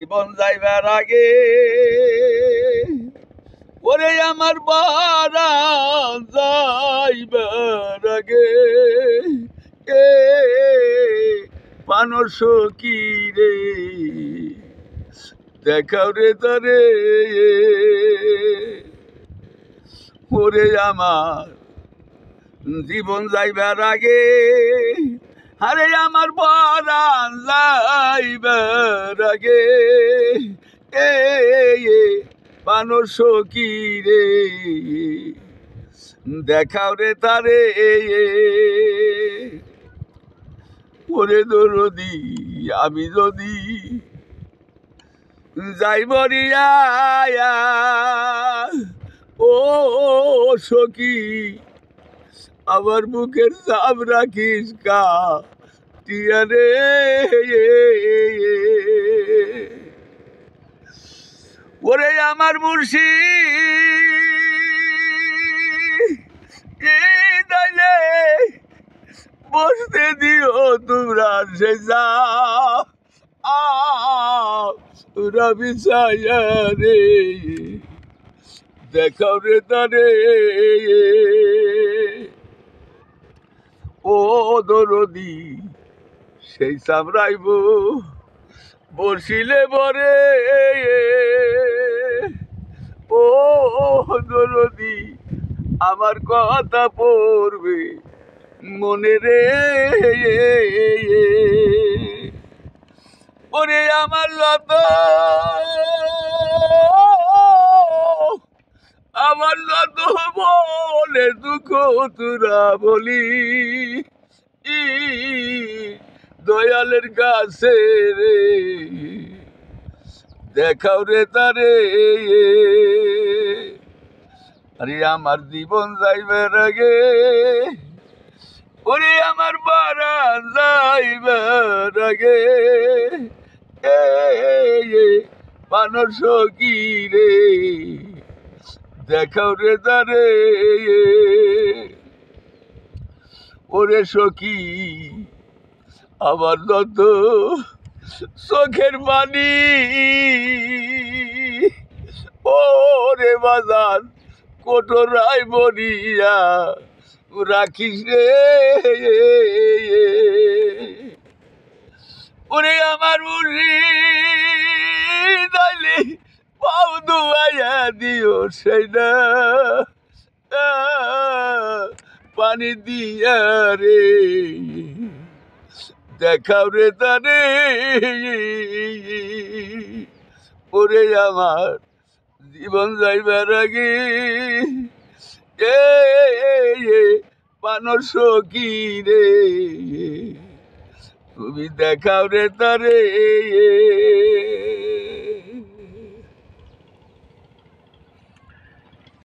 জীবন যাইবার আগে ওরে আমার বারান যাইবার আগে এ মানুষ কি রে দেখাও রে তারে ওরে আমার জীবন যাইবার আগে আরে আমার বারান যাইবার আগে এ মানুষ কি রে দেখাও রে তারে ওরে দরদি আমি যদি যাই মরিয়া ও সখী আমার বুকের চাপ রাখিস কা টিয়া রে ওরে আমার মুর্শিদ দাইলে বসতে দিও তোমরা সে যা রবি রে দেখাও রে তারে ও দরদি সেই সামরাইব বসিলে বরে ও দরদি আমার কথা পড়বে মনে রে ওরে আমার লত বলে দুঃখ তোরা বলি দয়ালের কাছে রে দেখাও রে তারে আরে আমার জীবন যাইবার আগে ওরে আমার বারান যাইবার আগে মানুষ কি রে দেখাও রে তারে ওরে সখী আমার যত চোখের পানি ওরে বাজার কোটরায় বনিয়া রাখিস রে ওরে আমার মুর্শিদ আইলে পাও দুয়াইয়া দিও সেই না পানি দিয়া রে দেখাও রে তারে ওরে আমার জীবন যাইবার আগে মানুষ কি রে তুমি দেখাও রে তারে